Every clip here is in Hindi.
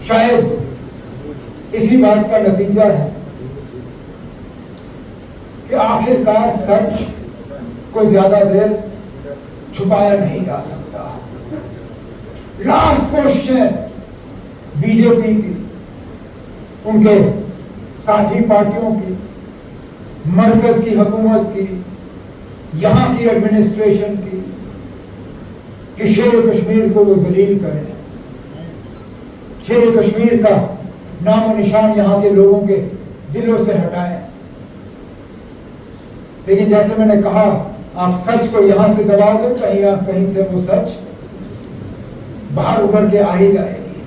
शायद इसी बात का नतीजा है कि आखिरकार सच को ज्यादा देर छुपाया नहीं जा सकता। लाख कोशिशें बीजेपी की, उनके साथी पार्टियों की, मरकज की हुकूमत की, यहां की एडमिनिस्ट्रेशन की, कि शेर कश्मीर को वो जलील करें, शेर कश्मीर का नामो निशान यहां के लोगों के दिलों से हटाएं। लेकिन जैसे मैंने कहा, आप सच को यहां से दबा दो, कहीं से वो सच बाहर उभर के आ ही जाएगी।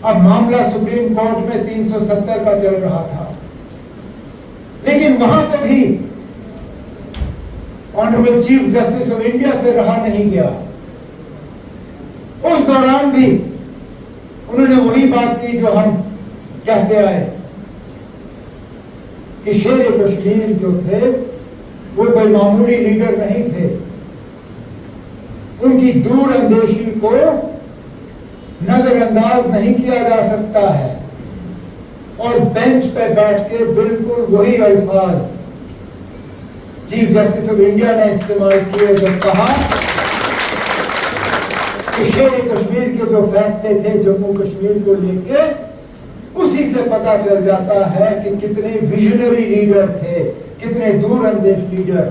अब मामला सुप्रीम कोर्ट में 370 का चल रहा था, लेकिन वहां पर भी honourable chief justice of India से रहा नहीं गया। उस दौरान भी उन्होंने वही बात की जो हम कहते आए कि शेर कश्मीर जो थे वो कोई मामूली लीडर नहीं थे। उनकी दूरअंदेशी को नजरअंदाज नहीं किया जा सकता है। और बेंच पे बैठ के बिल्कुल वही अल्फाज चीफ जस्टिस ऑफ इंडिया ने इस्तेमाल किए जब कहा कि शेर कश्मीर के जो फैसले थे जम्मू कश्मीर को लेके, उसी से पता चल जाता है कि कितने विजनरी लीडर थे, कितने दूरअंदेश लीडर।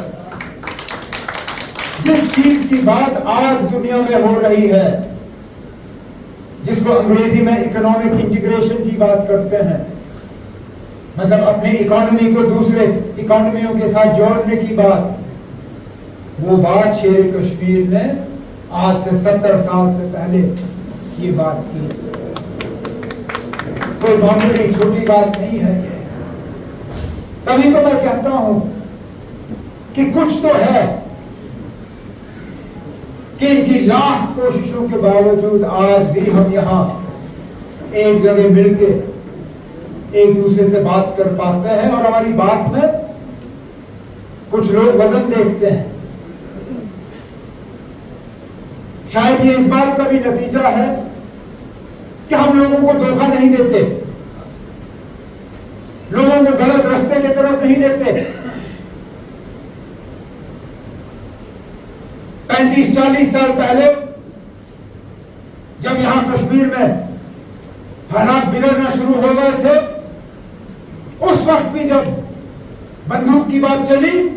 जिस चीज की बात आज दुनिया में हो रही है, जिसको अंग्रेजी में इकोनॉमिक इंटीग्रेशन की बात करते हैं, मतलब अपनी इकोनॉमी को दूसरे इकोनॉमियों के साथ जोड़ने की बात, वो बात शेर कश्मीर ने आज से 70 साल से पहले ये बात की। कोई मामूली छोटी बात नहीं है ये। तभी तो मैं कहता हूं कि कुछ तो है कि इनकी लाख कोशिशों के बावजूद आज भी हम यहां एक जगह मिलके एक दूसरे से बात कर पाते हैं। और हमारी बात में कुछ लोग वजन देखते हैं। शायद ये इस बात का भी नतीजा है कि हम लोगों को धोखा नहीं देते, लोगों को गलत रास्ते की तरफ नहीं लेते। 35-40 साल पहले जब यहां कश्मीर में हालात बिगड़ना शुरू हो गए थे, उस वक्त भी जब बंदूक की बात चली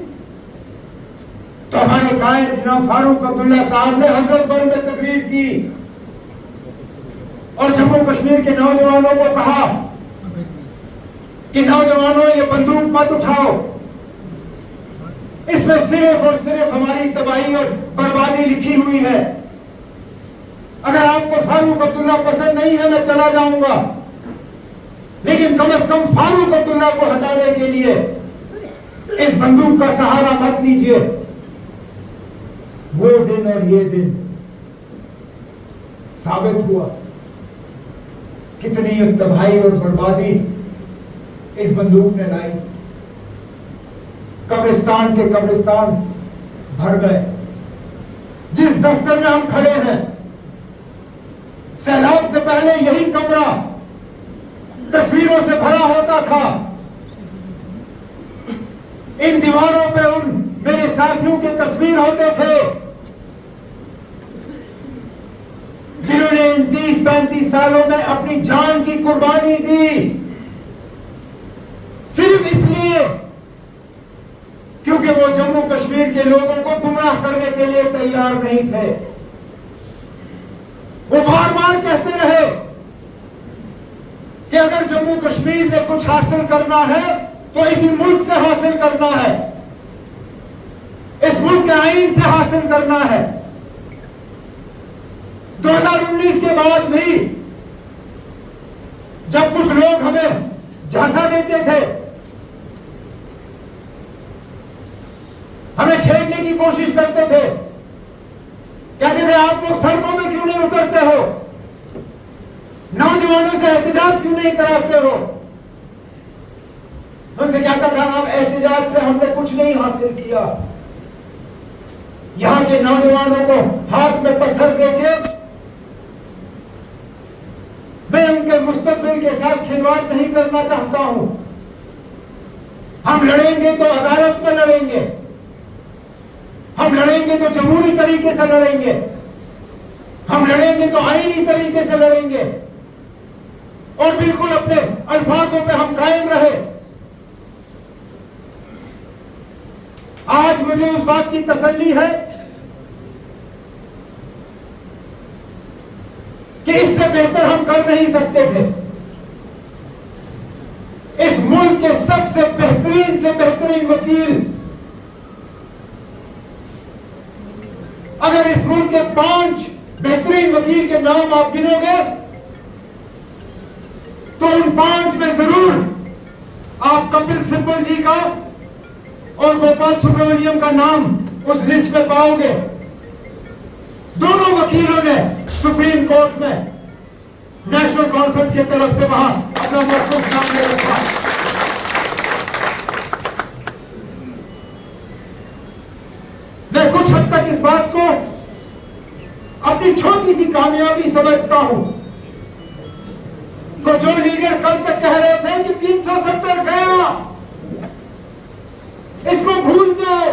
तो हमारे कायद जनाब फारूक अब्दुल्ला साहब ने हजरतगंज में तकरीर की और जम्मू कश्मीर के नौजवानों को कहा कि नौजवानों ये बंदूक मत उठाओ, इसमें सिर्फ और सिर्फ हमारी तबाही और बर्बादी लिखी हुई है। अगर आपको फारूक अब्दुल्ला पसंद नहीं है मैं चला जाऊंगा, लेकिन कम से कम फारूक अब्दुल्ला को हटाने के लिए इस बंदूक का सहारा मत लीजिए। वो दिन और ये दिन साबित हुआ कितनी तबाही और बर्बादी इस बंदूक ने लाई। कब्रिस्तान के कब्रिस्तान भर गए। जिस दफ्तर में हम खड़े हैं, सैलाब से पहले यही कमरा तस्वीरों से भरा होता था। इन दीवारों पे उन मेरे साथियों के तस्वीर होते थे जिन्होंने इन 30-35 सालों में अपनी जान की कुर्बानी दी, सिर्फ इसलिए क्योंकि वो जम्मू कश्मीर के लोगों को गुमराह करने के लिए तैयार नहीं थे। वो बार बार कहते रहे कि अगर जम्मू कश्मीर में कुछ हासिल करना है तो इसी मुल्क से हासिल करना है, इस मुल्क के आईन से हासिल करना है। 2019 के बाद भी जब कुछ लोग हमें झांसा देते थे, हमें छेड़ने की कोशिश करते थे, कहते थे आप लोग सड़कों में क्यों नहीं उतरते हो, नौजवानों से एहतजाज क्यों नहीं कराते हो। उनसे कहता था आप एहतजाज से हमने कुछ नहीं हासिल किया। यहां के नौजवानों को हाथ में पत्थर देके उनके मुस्तकबिल के साथ खिलवाड़ नहीं करना चाहता हूं। हम लड़ेंगे तो अदालत में लड़ेंगे, हम लड़ेंगे तो जमहूरी तरीके से लड़ेंगे, हम लड़ेंगे तो आईनी तरीके से लड़ेंगे और बिल्कुल अपने अल्फाजों पे हम कायम रहे। आज मुझे उस बात की तसल्ली है कि इससे बेहतर हम कर नहीं सकते थे। इस मुल्क के सबसे बेहतरीन से बेहतरीन वकील, अगर इस मुल्क के 5 बेहतरीन वकील के नाम आप गिनोगे तो उन 5 में जरूर आप कपिल सिब्बल जी का और गोपाल सुब्रमण्यम का नाम उस लिस्ट में पाओगे। दोनों वकीलों ने सुप्रीम कोर्ट में नेशनल कॉन्फ्रेंस की तरफ से वहां अपना मौक़िफ़ सामने रखा। मैं कुछ हद तक इस बात को अपनी छोटी सी कामयाबी समझता हूं। तो जो लीडर कल तक कह रहे थे कि 370 गया, इसको भूल जाओ,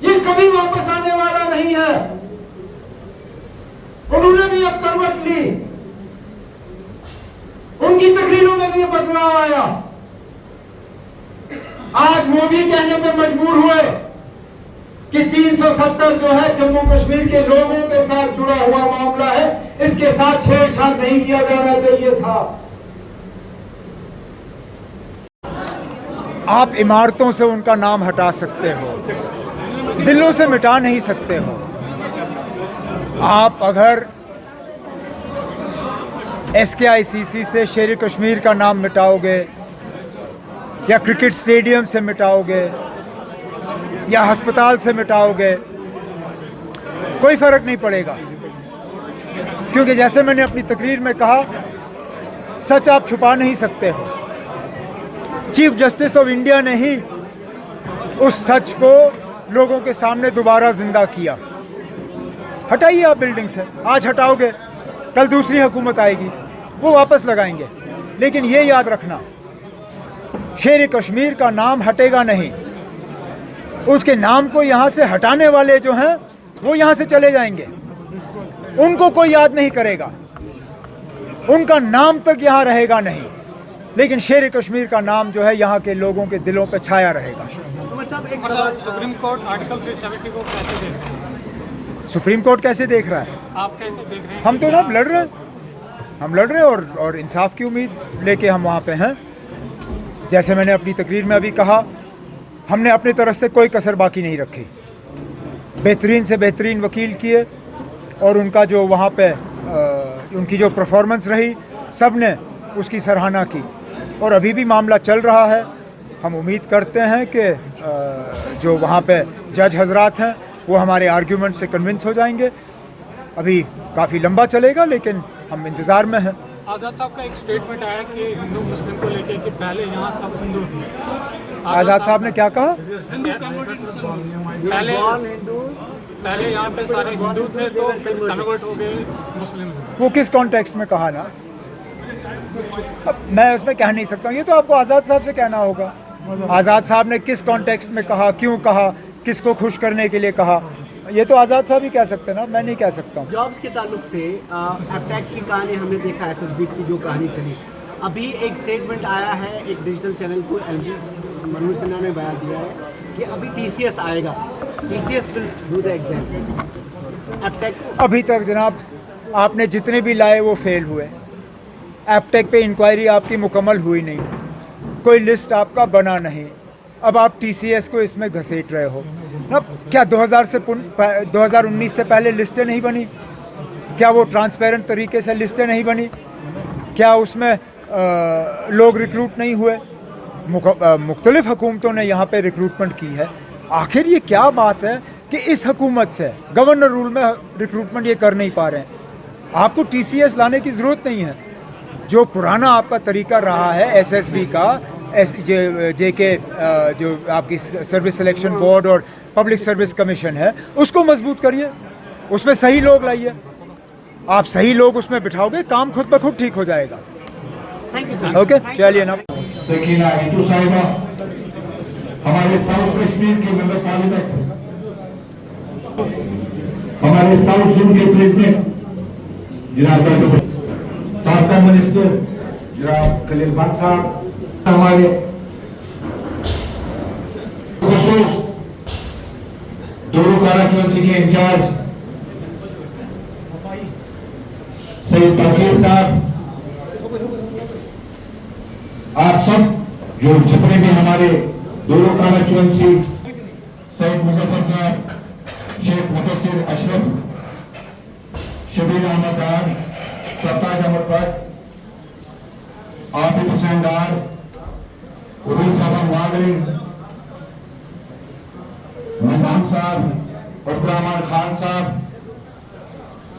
ये कभी वापस आने वाला नहीं है, उन्होंने भी अब करवट ली, उनकी तकरीरों में भी बदलाव आया। आज वो भी कहने पे मजबूर हुए कि 370 जो है जम्मू कश्मीर के लोगों के साथ जुड़ा हुआ मामला है, इसके साथ छेड़छाड़ नहीं किया जाना चाहिए था। आप इमारतों से उनका नाम हटा सकते हो, दिलों से मिटा नहीं सकते हो। आप अगर SKICC से शेर कश्मीर का नाम मिटाओगे या क्रिकेट स्टेडियम से मिटाओगे या अस्पताल से मिटाओगे, कोई फर्क नहीं पड़ेगा, क्योंकि जैसे मैंने अपनी तकरीर में कहा, सच आप छुपा नहीं सकते हो। चीफ जस्टिस ऑफ इंडिया ने ही उस सच को लोगों के सामने दोबारा जिंदा किया। हटाइए आप बिल्डिंग से, आज हटाओगे कल दूसरी हुकूमत आएगी, वो वापस लगाएंगे। लेकिन ये याद रखना, शेर कश्मीर का नाम हटेगा नहीं। उसके नाम को यहाँ से हटाने वाले जो हैं वो यहाँ से चले जाएंगे, उनको कोई याद नहीं करेगा, उनका नाम तक यहाँ रहेगा नहीं, लेकिन शेर कश्मीर का नाम जो है यहाँ के लोगों के दिलों पे छाया रहेगा। सुप्रीम कोर्ट आर्टिकल 370 को कैसे देख रहे हैं? सुप्रीम कोर्ट कैसे देख रहा है? आप कैसे देख रहे हैं? हम तो ना लड़ रहे हैं, हम लड़ रहे हैं और इंसाफ की उम्मीद लेके हम वहाँ पे हैं। जैसे मैंने अपनी तकरीर में अभी कहा, हमने अपनी तरफ से कोई कसर बाकी नहीं रखी। बेहतरीन से बेहतरीन वकील किए और उनका जो वहाँ पे उनकी जो परफॉर्मेंस रही, सब ने उसकी सराहना की और अभी भी मामला चल रहा है। हम उम्मीद करते हैं कि जो वहाँ पे जज हजरात हैं वो हमारे आर्ग्यूमेंट से कन्विंस हो जाएंगे। अभी काफ़ी लंबा चलेगा, लेकिन हम इंतज़ार में हैं। आज़ाद साहब का एक स्टेटमेंट आया कि हिंदू मुस्लिम को लेके कि पहले यहाँ सब हिंदू थे। आज़ाद साहब ने क्या कहा? पहले यहाँ पे सारे हिंदू थे तो कन्वर्ट हो गए मुस्लिम। वो किस कॉन्टेक्स्ट में कहा ना, अब मैं उसमें कह नहीं सकता हूँ, ये तो आपको आज़ाद साहब से कहना होगा। आज़ाद साहब ने किस कॉन्टेक्स्ट में कहा, क्यों कहा, किसको खुश करने के लिए कहा, ये तो आज़ाद साहब ही कह सकते हैं ना, मैं नहीं कह सकता हूँ। जॉब्स के ताल्लुक से अटैक की कहानी हमने देखा, SSB की जो कहानी चली, अभी एक स्टेटमेंट आया है एक डिजिटल चैनल को LG मनोज सिन्हा ने बयान दिया है कि अभी TCS आएगा, TCS will do the exam. Attack अभी तक जनाब आपने जितने भी लाए वो फेल हुए। एपटेक पे इंक्वायरी आपकी मुकम्मल हुई नहीं, कोई लिस्ट आपका बना नहीं, अब आप TCS को इसमें घसीट रहे हो ना। क्या 2019 से पहले लिस्टें नहीं बनी? क्या वो ट्रांसपेरेंट तरीके से लिस्टें नहीं बनी? क्या उसमें लोग रिक्रूट नहीं हुए? मुख्तलिफ हुकूमतों ने यहाँ पे रिक्रूटमेंट की है। आखिर ये क्या बात है कि इस हुकूमत से गवर्नर रूल में रिक्रूटमेंट ये कर नहीं पा रहे हैं? आपको TCS लाने की ज़रूरत नहीं है। जो पुराना आपका तरीका रहा है SSB का, JK जो आपकी सर्विस सिलेक्शन बोर्ड और पब्लिक सर्विस कमीशन है, उसको मजबूत करिए, उसमें सही लोग लाइए। आप सही लोग उसमें बिठाओगे, काम खुद ब खुद ठीक हो जाएगा। Thank you sir. ओके, चलिए ना। सकीना इंटू साहिबा हमारे साउथ कश्मीर के मेंबर पार्लियामेंट, हमारे साउथ जोन के प्रेसिडेंट जनाब डॉक्टर साबका मिनिस्टर जनाब खलील भट्ट साहब, हमारे खुसूस दोनों काराचौंसी के इंचार्ज सैयद तकीर साहब, आप सब जो जितने भी हमारे दोनों काराचौंसी, सैयद मुजफ्फर साहब, शेख मुदस्सिर अशरफ, शबीर अहमद डार, सरताज अहमद भट्ट, आबिद हुसैन डार, रूफ अहमद नागरी, निजाम साहब, अब्दुर्रहमान खान साहब,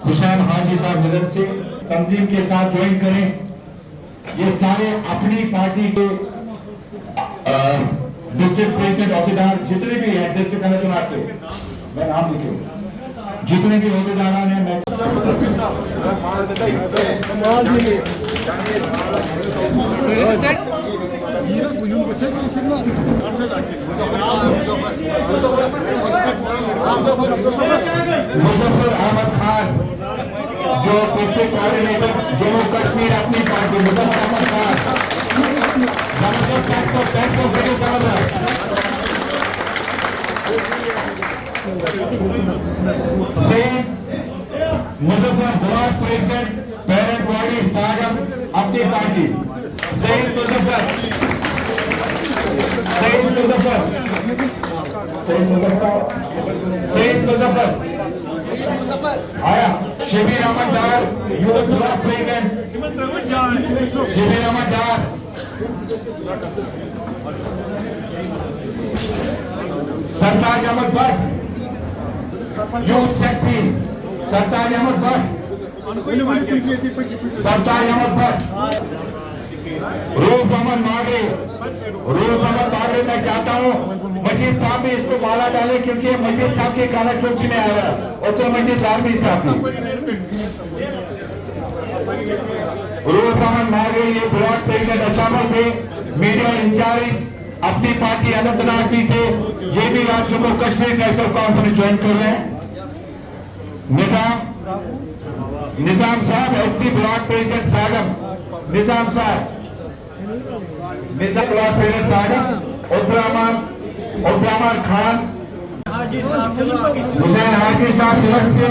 हुसैन हाजी साहब निरंज से तंजीम के साथ ज्वाइन करें। ये सारे अपनी पार्टी के डिस्ट्रिक्ट प्रेसिडेंट अहदेदार जितने भी हैं डिस्ट्रिक्ट अनंतनाग के, मैं नाम लिखे जितने भी अहदेदार हैं, मैं मुजफ्फर अहमद खान जो district coordinator Jammu Kashmir Apni Party, Muzaffar Ahmad Khan Syed Muzaffar block president parent body Sagam Apni Party, Syed Muzaffar आया, Shabir Ahmad Dar youth block president, Shabir Ahmad Dar, Sartaj Ahmad Bhat youth secretary, Sartaj Ahmad Bhat, Sartaj Ahmad Bhat, Rauf Ahmad Nagri, Rauf Ahmad Nagri, मैं चाहता हूँ मजीद साहब भी इसको माला डाले क्योंकि मजीद साहब के काराचौंसी में आया है और तो मजीद लालमी साहब भी। रूफ अहमद नागरी ये ब्लॉक प्रेसिडेंट अचानक थे, मीडिया इंचार्ज अपनी पार्टी अनंतनाग भी थे, ये भी आज जम्मू कश्मीर नेशनल कॉन्फ्रेंस ज्वाइन कर रहे हैं। Nizam Sahab ST block president Sagam, Nizam Sahab block president Sagam, Abdurrahman Khan, Hussain Haji Sahab Tilak से,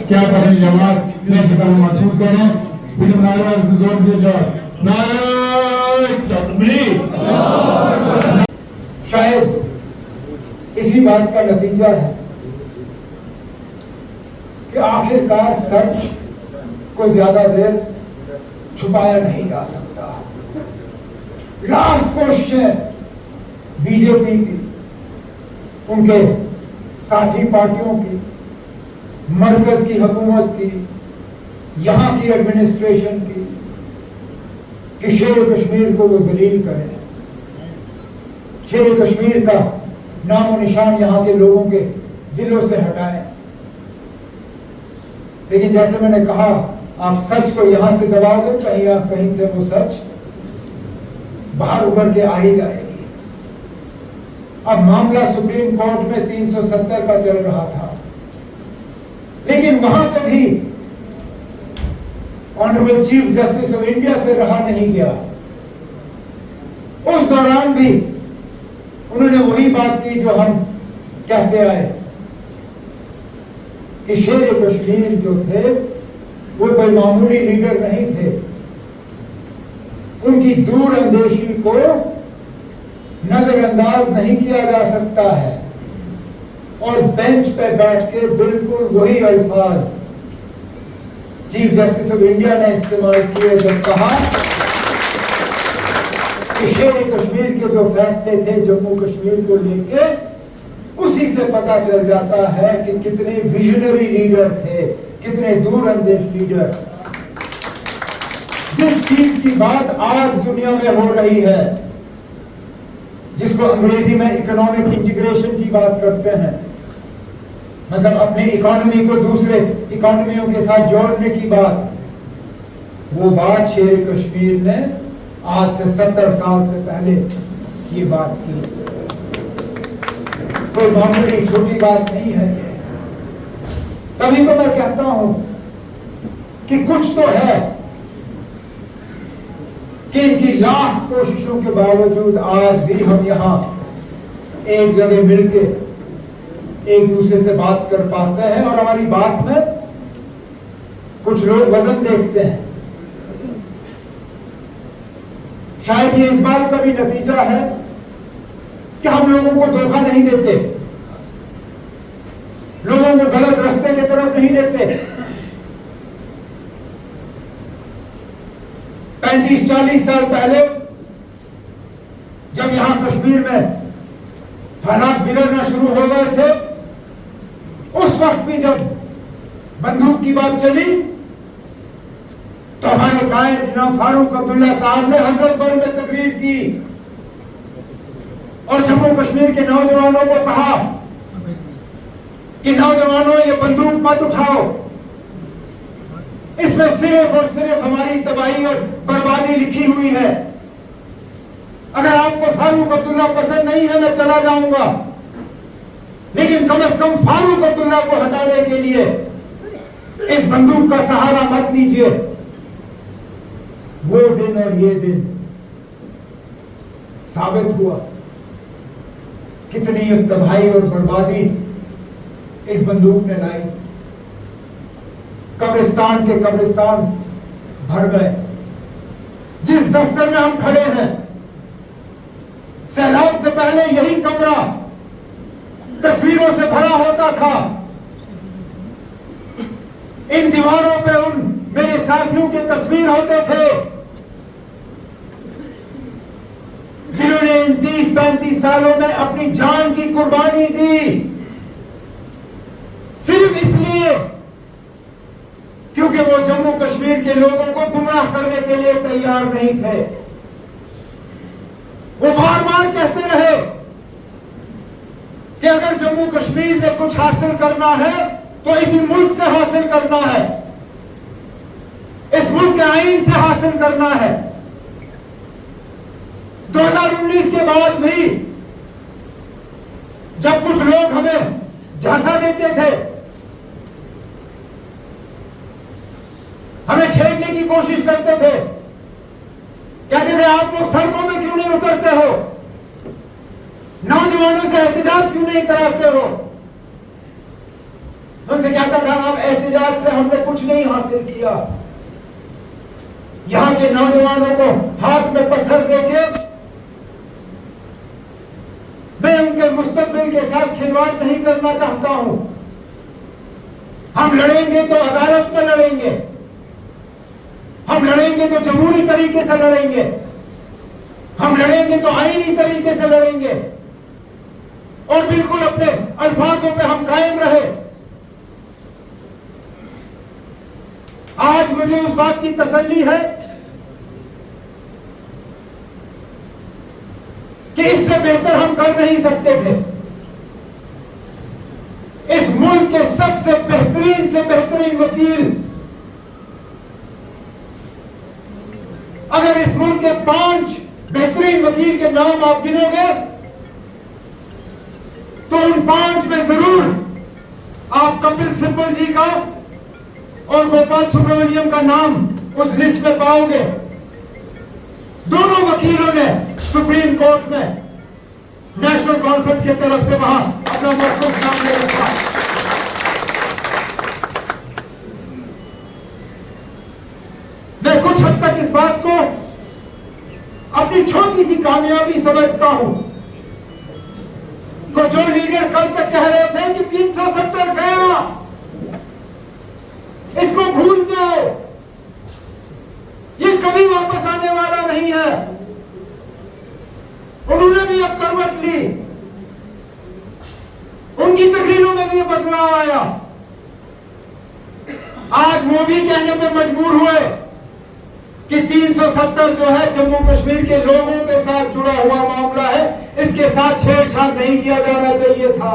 क्या करें जवाब महसूस करें फिल्म नारा जोर से जोर शायद इसी बात का नतीजा है कि आखिरकार सच को ज्यादा देर छुपाया नहीं जा सकता। लाख कोशिशें बीजेपी की, उनके साथी पार्टियों की, मरकज की हुकूमत की, यहाँ की एडमिनिस्ट्रेशन की कि शेर कश्मीर को वो जलील करें, शेर कश्मीर का नामो निशान यहाँ के लोगों के दिलों से हटाएं। लेकिन जैसे मैंने कहा, आप सच को यहां से दबाओगे कहीं से वो सच बाहर उभर के आ ही जाएगी। अब मामला सुप्रीम कोर्ट में 370 का चल रहा था, लेकिन वहां पर भी honourable chief justice of India से रहा नहीं गया। उस दौरान भी उन्होंने वही बात की जो हम कहते आए कि शेर कश्मीर जो थे वो कोई मामूली लीडर नहीं थे, उनकी दूरअंदेशी को नजरअंदाज नहीं किया जा सकता है। और बेंच पे बैठ के बिल्कुल वही अल्फाज चीफ जस्टिस ऑफ इंडिया ने इस्तेमाल किए जब कहा कि शेर कश्मीर के जो फैसले थे जम्मू कश्मीर को लेके, उसी से पता चल जाता है कि कितने विजनरी लीडर थे, कितने दूरअंदेश लीडर। जिस चीज की बात आज दुनिया में हो रही है, जिसको अंग्रेजी में इकोनॉमिक इंटीग्रेशन की बात करते हैं, मतलब अपने इकोनॉमी को दूसरे इकोनॉमियों के साथ जोड़ने की बात, वो बात शेर कश्मीर ने आज से 70 साल से पहले ये बात की। कोई मामूली छोटी बात नहीं है ये। तभी तो मैं कहता हूं कि कुछ तो है कि इनकी लाख कोशिशों के बावजूद आज भी हम यहां एक जगह मिलके एक दूसरे से बात कर पाते हैं, और हमारी बात में कुछ लोग वजन देखते हैं। शायद ये इस बात का भी नतीजा है कि हम लोगों को धोखा नहीं देते, लोगों को गलत रास्ते की तरफ नहीं लेते। 35-40 साल पहले जब यहां कश्मीर में हालात बिगड़ना शुरू हो गए थे, उस वक्त भी जब बंदूक की बात चली तो हमारे कायद जनाब फारूक अब्दुल्ला साहब ने हजरतबल में तकरीर की और जम्मू कश्मीर के नौजवानों को कहा कि नौजवानों, ये बंदूक मत उठाओ, इसमें सिर्फ और सिर्फ हमारी तबाही और बर्बादी लिखी हुई है। अगर आपको फारूक अब्दुल्ला पसंद नहीं है, मैं चला जाऊंगा, लेकिन कम से कम फारूक अब्दुल्ला को हटाने के लिए इस बंदूक का सहारा मत लीजिए। वो दिन और ये दिन साबित हुआ कितनी तबाही और बर्बादी इस बंदूक ने लाई। कब्रिस्तान के कब्रिस्तान भर गए। जिस दफ्तर में हम खड़े हैं, सैलाब से पहले यही कमरा तस्वीरों से भरा होता था। इन दीवारों पे उन मेरे साथियों के तस्वीर होते थे जिन्होंने इन 30-35 सालों में अपनी जान की कुर्बानी दी, सिर्फ इसलिए क्योंकि वो जम्मू कश्मीर के लोगों को गुमराह करने के लिए तैयार नहीं थे। वो बार बार कहते रहे कि अगर जम्मू कश्मीर में कुछ हासिल करना है तो इसी मुल्क से हासिल करना है, इस मुल्क के आईन से हासिल करना है। 2019 के बाद भी जब कुछ लोग हमें झांसा देते थे, हमें छेड़ने की कोशिश करते थे, कहते थे आप लोग सड़कों में क्यों नहीं उतरते हो, नौजवानों से एहतजाज क्यों नहीं कराते हो। उनसे कहता था आप एहतजाज से हमने कुछ नहीं हासिल किया। यहां के नौजवानों को हाथ में पत्थर देके मैं उनके मुस्तकबिल के साथ खिलवाड़ नहीं करना चाहता हूं। हम लड़ेंगे तो अदालत में लड़ेंगे, हम लड़ेंगे तो जमहूरी तरीके से लड़ेंगे, हम लड़ेंगे तो आईनी तरीके से लड़ेंगे, और बिल्कुल अपने अल्फाजों पे हम कायम रहे। आज मुझे उस बात की तसल्ली है कि इससे बेहतर हम कर नहीं सकते थे। इस मुल्क के सबसे बेहतरीन से बेहतरीन वकील, अगर इस मुल्क के 5 बेहतरीन वकील के नाम आप गिनोगे तो उन 5 में जरूर आप कपिल सिब्बल जी का और गोपाल सुब्रमण्यम का नाम उस लिस्ट में पाओगे। दोनों वकीलों ने सुप्रीम कोर्ट में नेशनल कॉन्फ्रेंस की तरफ से वहां अपना मकसद सामने रखा। मैं कुछ हद तक इस बात को अपनी छोटी सी कामयाबी समझता हूं। तो जो लीडर कल तक कह रहे थे कि 370 गया, इसको भूल जाओ, ये कभी वापस आने वाला नहीं है, उन्होंने भी अब करवट ली, उनकी तकरीरों में भी बदलाव आया। आज वो भी कहने पे मजबूर हुए कि 370 जो है जम्मू कश्मीर के लोगों के साथ जुड़ा हुआ मामला है, इसके साथ छेड़छाड़ नहीं किया जाना चाहिए था।